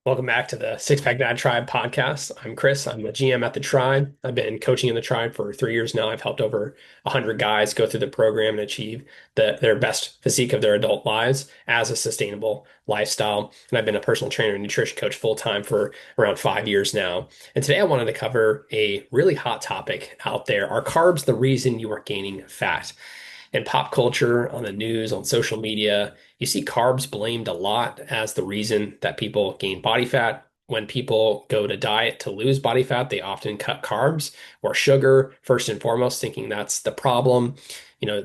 Welcome back to the Six Pack Dad Tribe podcast. I'm Kris. I'm the GM at the Tribe. I've been coaching in the Tribe for 3 years now. I've helped over 100 guys go through the program and achieve their best physique of their adult lives as a sustainable lifestyle. And I've been a personal trainer and nutrition coach full time for around 5 years now. And today I wanted to cover a really hot topic out there. Are carbs the reason you are gaining fat? In pop culture, on the news, on social media, you see carbs blamed a lot as the reason that people gain body fat. When people go to diet to lose body fat, they often cut carbs or sugar first and foremost, thinking that's the problem.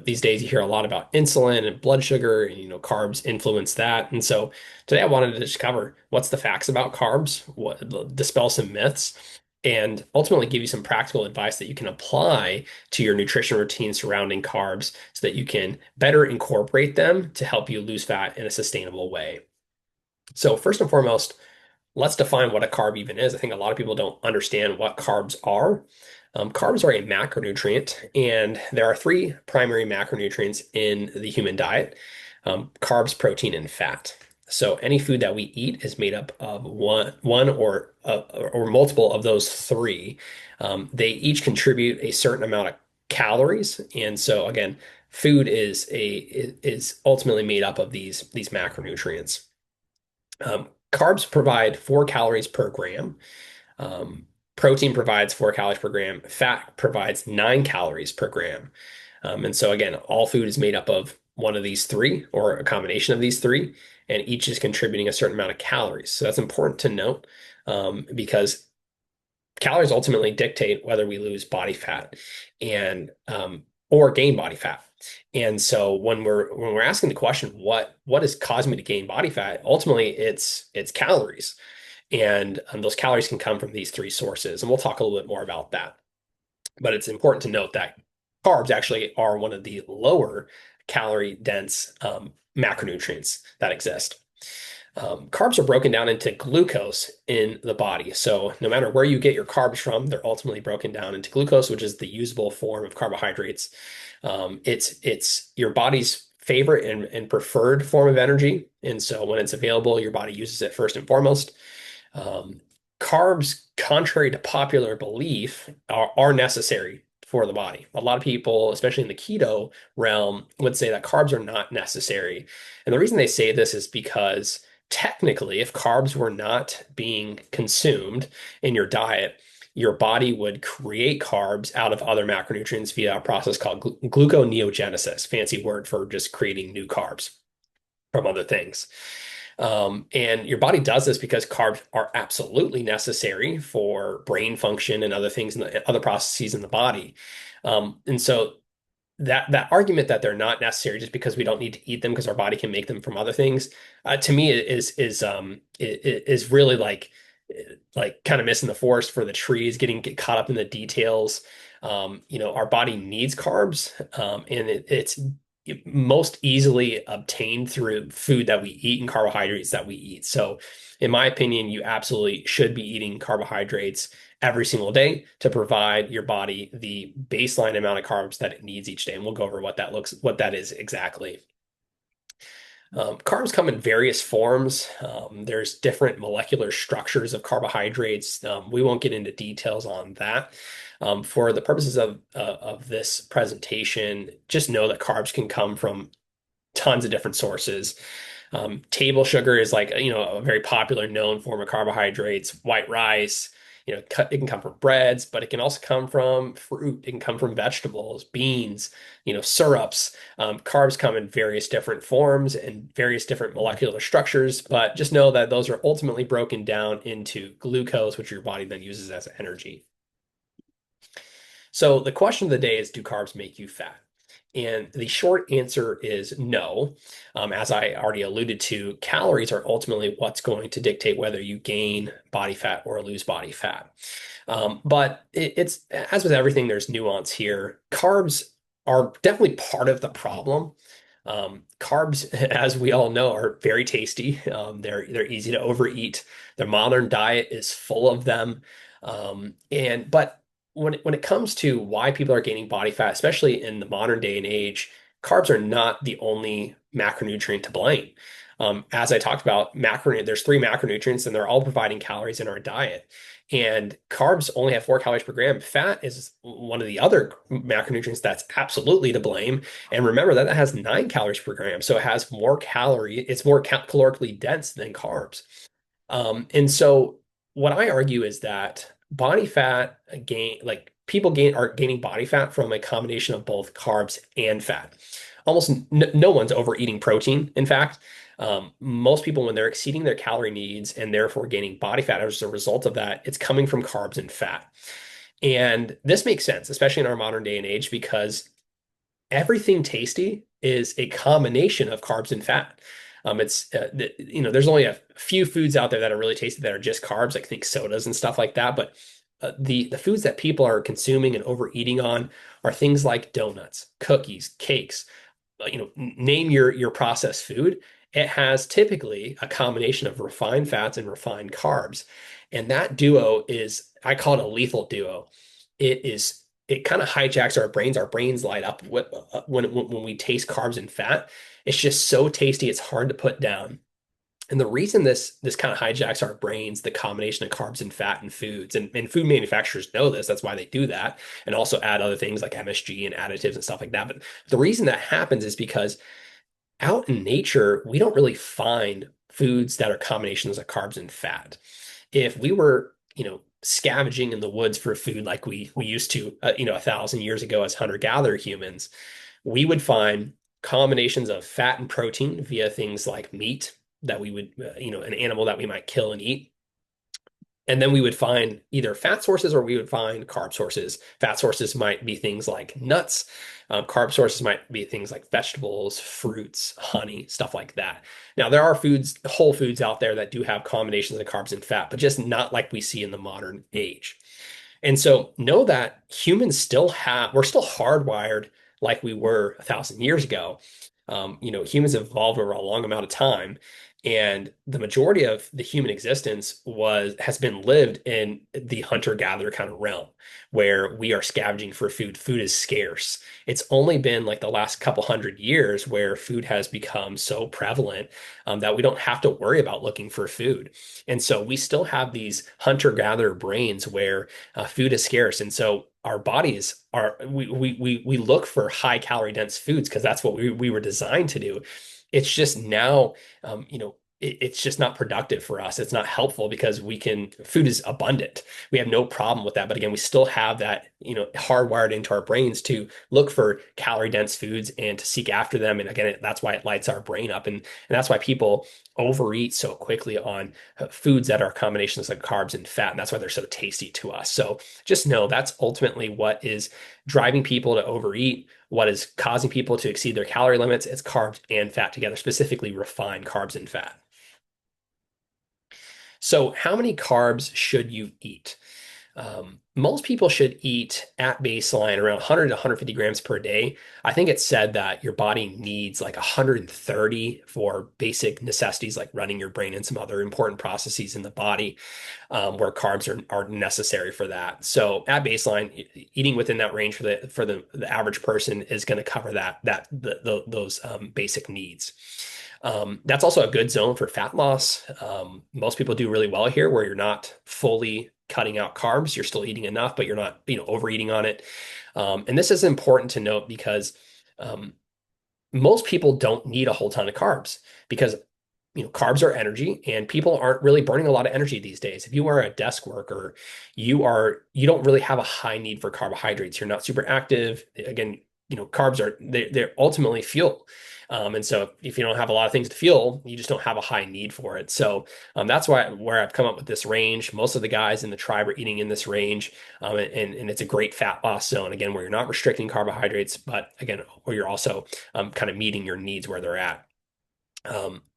These days you hear a lot about insulin and blood sugar, and carbs influence that. And so today I wanted to just cover what's the facts about carbs, dispel some myths, and ultimately give you some practical advice that you can apply to your nutrition routine surrounding carbs so that you can better incorporate them to help you lose fat in a sustainable way. So, first and foremost, let's define what a carb even is. I think a lot of people don't understand what carbs are. Carbs are a macronutrient, and there are three primary macronutrients in the human diet: carbs, protein, and fat. So any food that we eat is made up of one or multiple of those three. They each contribute a certain amount of calories, and so again, food is ultimately made up of these macronutrients. Carbs provide 4 calories per gram. Um, Protein provides 4 calories per gram. Fat provides 9 calories per gram. And so again, all food is made up of one of these three or a combination of these three, and each is contributing a certain amount of calories. So that's important to note because calories ultimately dictate whether we lose body fat and or gain body fat. And so when we're asking the question, what is causing me to gain body fat? Ultimately, it's calories, and those calories can come from these three sources, and we'll talk a little bit more about that. But it's important to note that carbs actually are one of the lower calorie dense macronutrients that exist. Carbs are broken down into glucose in the body. So no matter where you get your carbs from, they're ultimately broken down into glucose, which is the usable form of carbohydrates. It's your body's favorite and preferred form of energy. And so when it's available, your body uses it first and foremost. Um, Carbs, contrary to popular belief, are necessary for the body. A lot of people, especially in the keto realm, would say that carbs are not necessary. And the reason they say this is because technically, if carbs were not being consumed in your diet, your body would create carbs out of other macronutrients via a process called gluconeogenesis, fancy word for just creating new carbs from other things. And your body does this because carbs are absolutely necessary for brain function and other things in the other processes in the body. And so that argument that they're not necessary just because we don't need to eat them because our body can make them from other things, to me is really like kind of missing the forest for the trees, get caught up in the details. Our body needs carbs, and it's most easily obtained through food that we eat and carbohydrates that we eat. So, in my opinion, you absolutely should be eating carbohydrates every single day to provide your body the baseline amount of carbs that it needs each day. And we'll go over what that is exactly. Carbs come in various forms. There's different molecular structures of carbohydrates. We won't get into details on that. For the purposes of this presentation, just know that carbs can come from tons of different sources. Table sugar is like, a very popular known form of carbohydrates. White rice, it can come from breads, but it can also come from fruit. It can come from vegetables, beans, syrups. Carbs come in various different forms and various different molecular structures, but just know that those are ultimately broken down into glucose, which your body then uses as energy. So the question of the day is, do carbs make you fat? And the short answer is no. As I already alluded to, calories are ultimately what's going to dictate whether you gain body fat or lose body fat. But it's as with everything, there's nuance here. Carbs are definitely part of the problem. Carbs, as we all know, are very tasty. They're easy to overeat. The modern diet is full of them. But when it comes to why people are gaining body fat, especially in the modern day and age, carbs are not the only macronutrient to blame. As I talked about, there's three macronutrients, and they're all providing calories in our diet. And carbs only have 4 calories per gram. Fat is one of the other macronutrients that's absolutely to blame. And remember that that has 9 calories per gram. So it has more calorie, it's more calorically dense than carbs. And so what I argue is that body fat gain, like people are gaining body fat from a combination of both carbs and fat. Almost no one's overeating protein. In fact, most people, when they're exceeding their calorie needs and therefore gaining body fat as a result of that, it's coming from carbs and fat. And this makes sense, especially in our modern day and age, because everything tasty is a combination of carbs and fat. There's only a few foods out there that are really tasty that are just carbs, like think sodas and stuff like that. But the foods that people are consuming and overeating on are things like donuts, cookies, cakes. Name your processed food. It has typically a combination of refined fats and refined carbs, and that duo is, I call it a lethal duo. It kind of hijacks our brains. Our brains light up when we taste carbs and fat. It's just so tasty, it's hard to put down. And the reason this kind of hijacks our brains, the combination of carbs and fat and foods, and food manufacturers know this, that's why they do that, and also add other things like MSG and additives and stuff like that. But the reason that happens is because out in nature, we don't really find foods that are combinations of carbs and fat. If we were, scavenging in the woods for food like we used to, 1,000 years ago as hunter-gatherer humans, we would find combinations of fat and protein via things like meat that we would, an animal that we might kill and eat. And then we would find either fat sources or we would find carb sources. Fat sources might be things like nuts. Carb sources might be things like vegetables, fruits, honey, stuff like that. Now, there are whole foods out there that do have combinations of carbs and fat, but just not like we see in the modern age. And so know that we're still hardwired like we were 1,000 years ago. Humans have evolved over a long amount of time, and the majority of the human existence has been lived in the hunter-gatherer kind of realm where we are scavenging for food. Food is scarce. It's only been like the last couple hundred years where food has become so prevalent that we don't have to worry about looking for food. And so we still have these hunter-gatherer brains where food is scarce. And so our bodies we look for high calorie dense foods because that's what we were designed to do. It's just now, it's just not productive for us. It's not helpful because food is abundant. We have no problem with that. But again, we still have that, hardwired into our brains to look for calorie dense foods and to seek after them. And again, that's why it lights our brain up. And that's why people overeat so quickly on foods that are combinations of carbs and fat. And that's why they're so tasty to us. So just know that's ultimately what is driving people to overeat, what is causing people to exceed their calorie limits. It's carbs and fat together, specifically refined carbs and fat. So, how many carbs should you eat? Most people should eat at baseline around 100 to 150 grams per day. I think it's said that your body needs like 130 for basic necessities like running your brain and some other important processes in the body, where carbs are necessary for that. So at baseline, eating within that range for the average person is going to cover those basic needs. That's also a good zone for fat loss. Most people do really well here where you're not fully cutting out carbs. You're still eating enough, but you're not, overeating on it. And this is important to note because most people don't need a whole ton of carbs because carbs are energy and people aren't really burning a lot of energy these days. If you are a desk worker, you don't really have a high need for carbohydrates. You're not super active. Again, carbs they're ultimately fuel. And so if you don't have a lot of things to fuel, you just don't have a high need for it. So that's where I've come up with this range. Most of the guys in the tribe are eating in this range, and it's a great fat loss zone again, where you're not restricting carbohydrates, but again, where you're also kind of meeting your needs where they're at.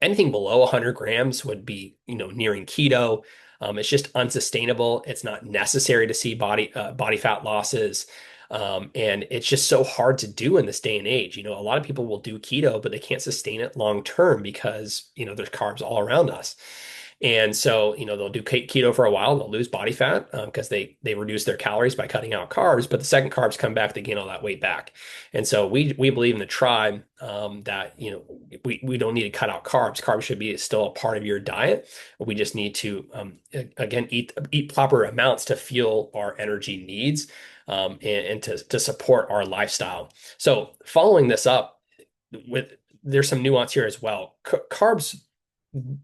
Anything below 100 grams would be, nearing keto. It's just unsustainable. It's not necessary to see body fat losses. And it's just so hard to do in this day and age. A lot of people will do keto, but they can't sustain it long term because, there's carbs all around us. And so, they'll do keto for a while, they'll lose body fat because they reduce their calories by cutting out carbs, but the second carbs come back, they gain all that weight back. And so we believe in the tribe that we don't need to cut out carbs. Carbs should be still a part of your diet. We just need to again eat proper amounts to fuel our energy needs and to support our lifestyle. So following this up with there's some nuance here as well. Carbs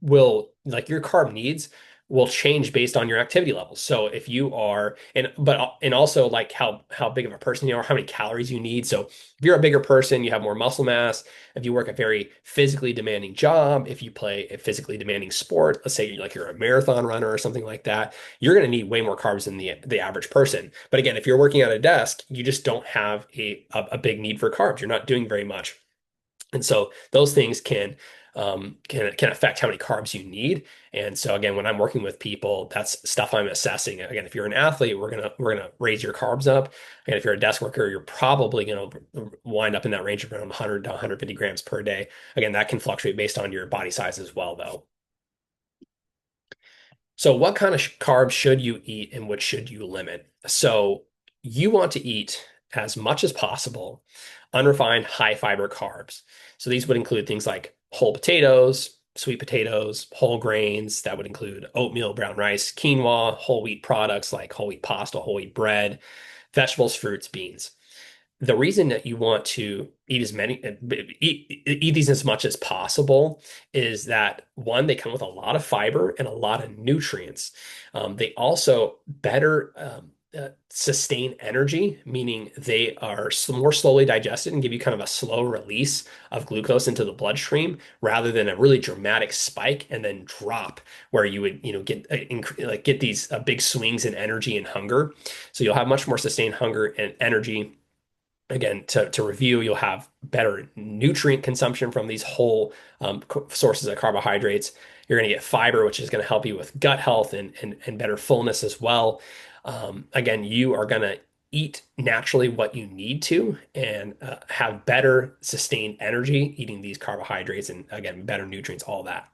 will like your carb needs will change based on your activity levels. So if you are and also like how big of a person you are, how many calories you need. So if you're a bigger person, you have more muscle mass. If you work a very physically demanding job, if you play a physically demanding sport, let's say you're a marathon runner or something like that, you're going to need way more carbs than the average person. But again, if you're working at a desk, you just don't have a big need for carbs. You're not doing very much. And so those things can affect how many carbs you need. And so again, when I'm working with people, that's stuff I'm assessing. Again, if you're an athlete, we're gonna raise your carbs up. And if you're a desk worker, you're probably gonna wind up in that range of around 100 to 150 grams per day. Again, that can fluctuate based on your body size as well, though. So, what kind of carbs should you eat and what should you limit? So, you want to eat as much as possible unrefined, high fiber carbs. So, these would include things like whole potatoes, sweet potatoes, whole grains. That would include oatmeal, brown rice, quinoa, whole wheat products like whole wheat pasta, whole wheat bread, vegetables, fruits, beans. The reason that you want to eat as many eat these as much as possible is that one, they come with a lot of fiber and a lot of nutrients. They also better sustain energy, meaning they are more slowly digested and give you kind of a slow release of glucose into the bloodstream rather than a really dramatic spike and then drop where you would get these big swings in energy and hunger. So you'll have much more sustained hunger and energy. Again, to review, you'll have better nutrient consumption from these whole sources of carbohydrates. You're going to get fiber, which is going to help you with gut health and better fullness as well. Again, you are going to eat naturally what you need to and have better sustained energy eating these carbohydrates and again, better nutrients, all that.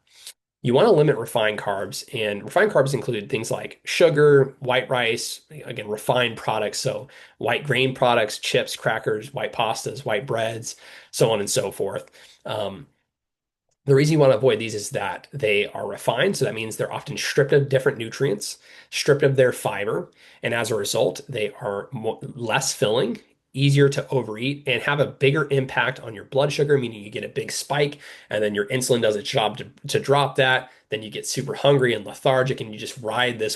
You want to limit refined carbs, and refined carbs include things like sugar, white rice, again, refined products. So, white grain products, chips, crackers, white pastas, white breads, so on and so forth. Um, the reason you want to avoid these is that they are refined. So that means they're often stripped of different nutrients, stripped of their fiber. And as a result, they are less filling, easier to overeat, and have a bigger impact on your blood sugar, meaning you get a big spike and then your insulin does its job to drop that. Then you get super hungry and lethargic and you just ride this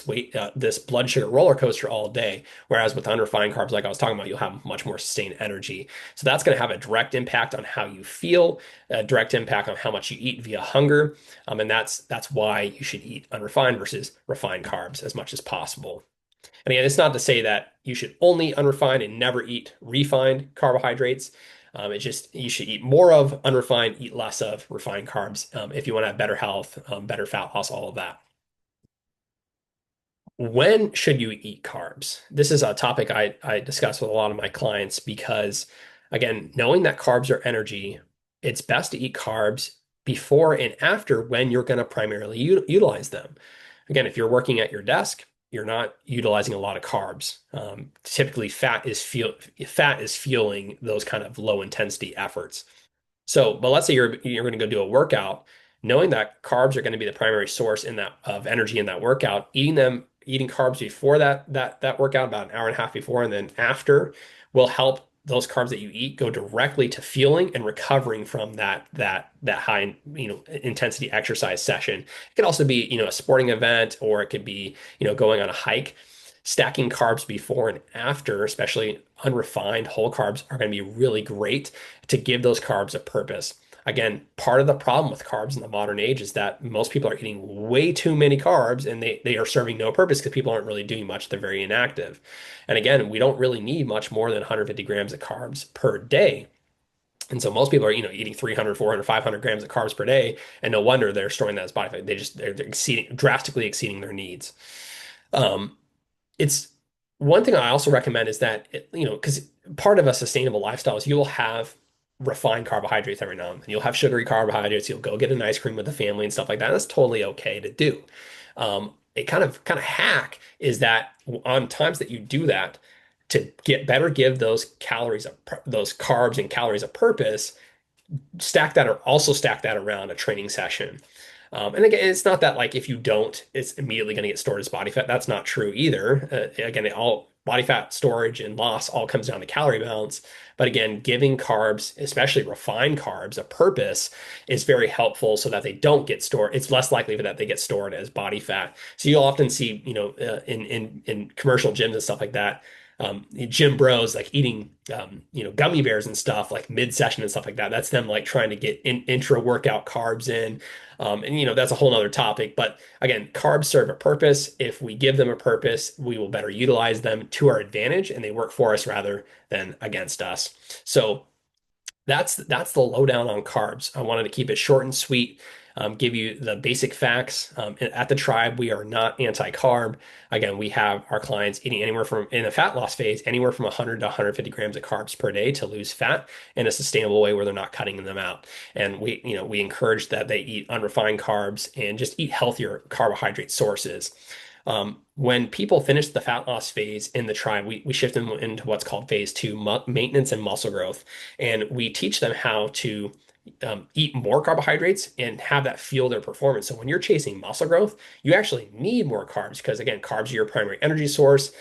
blood sugar roller coaster all day. Whereas with unrefined carbs, like I was talking about, you'll have much more sustained energy. So that's going to have a direct impact on how you feel, a direct impact on how much you eat via hunger. And that's why you should eat unrefined versus refined carbs as much as possible. And again, it's not to say that you should only unrefined and never eat refined carbohydrates. It's just you should eat more of unrefined, eat less of refined carbs if you want to have better health, better fat loss, all of that. When should you eat carbs? This is a topic I discuss with a lot of my clients because, again, knowing that carbs are energy, it's best to eat carbs before and after when you're going to primarily utilize them. Again, if you're working at your desk, you're not utilizing a lot of carbs. Typically, fat is fueling those kind of low intensity efforts. So, but let's say you're going to go do a workout, knowing that carbs are going to be the primary source in that of energy in that workout, eating carbs before that workout, about an hour and a half before, and then after, will help those carbs that you eat go directly to fueling and recovering from that high intensity exercise session. It could also be a sporting event, or it could be going on a hike. Stacking carbs before and after, especially unrefined whole carbs, are going to be really great to give those carbs a purpose. Again, part of the problem with carbs in the modern age is that most people are eating way too many carbs and they are serving no purpose because people aren't really doing much. They're very inactive. And again, we don't really need much more than 150 grams of carbs per day. And so most people are, eating 300, 400, 500 grams of carbs per day. And no wonder they're storing that as body fat. They're drastically exceeding their needs. Um, it's one thing I also recommend is that, because part of a sustainable lifestyle is you'll have refined carbohydrates every now and then. You'll have sugary carbohydrates. You'll go get an ice cream with the family and stuff like that. That's totally okay to do. A kind of hack is that on times that you do that, to get better, give those those carbs and calories a purpose, stack that or also stack that around a training session. And again, it's not that like if you don't, it's immediately going to get stored as body fat. That's not true either. Again, all body fat storage and loss all comes down to calorie balance. But again, giving carbs, especially refined carbs, a purpose is very helpful so that they don't get stored. It's less likely that they get stored as body fat. So you'll often see, in commercial gyms and stuff like that, gym bros like eating gummy bears and stuff like mid-session and stuff like that. That's them like trying to get intra workout carbs in. And that's a whole nother topic. But again, carbs serve a purpose. If we give them a purpose, we will better utilize them to our advantage and they work for us rather than against us. So that's the lowdown on carbs. I wanted to keep it short and sweet, give you the basic facts. At the Tribe, we are not anti-carb. Again, we have our clients eating anywhere from, in the fat loss phase, anywhere from 100 to 150 grams of carbs per day to lose fat in a sustainable way where they're not cutting them out. And we encourage that they eat unrefined carbs and just eat healthier carbohydrate sources. When people finish the fat loss phase in the Tribe, we shift them into what's called phase two, maintenance and muscle growth. And we teach them how to eat more carbohydrates and have that fuel their performance. So when you're chasing muscle growth, you actually need more carbs because again, carbs are your primary energy source.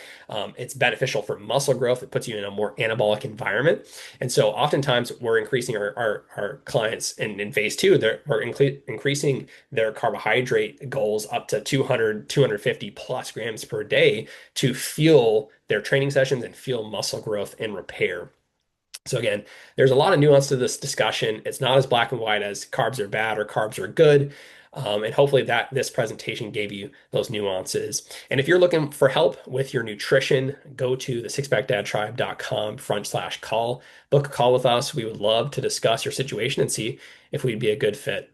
It's beneficial for muscle growth. It puts you in a more anabolic environment. And so oftentimes we're increasing our clients in phase two, we're increasing their carbohydrate goals up to 200, 250 plus grams per day to fuel their training sessions and fuel muscle growth and repair. So again, there's a lot of nuance to this discussion. It's not as black and white as carbs are bad or carbs are good. And hopefully that this presentation gave you those nuances. And if you're looking for help with your nutrition, go to the sixpackdadtribe.com/call. Book a call with us. We would love to discuss your situation and see if we'd be a good fit.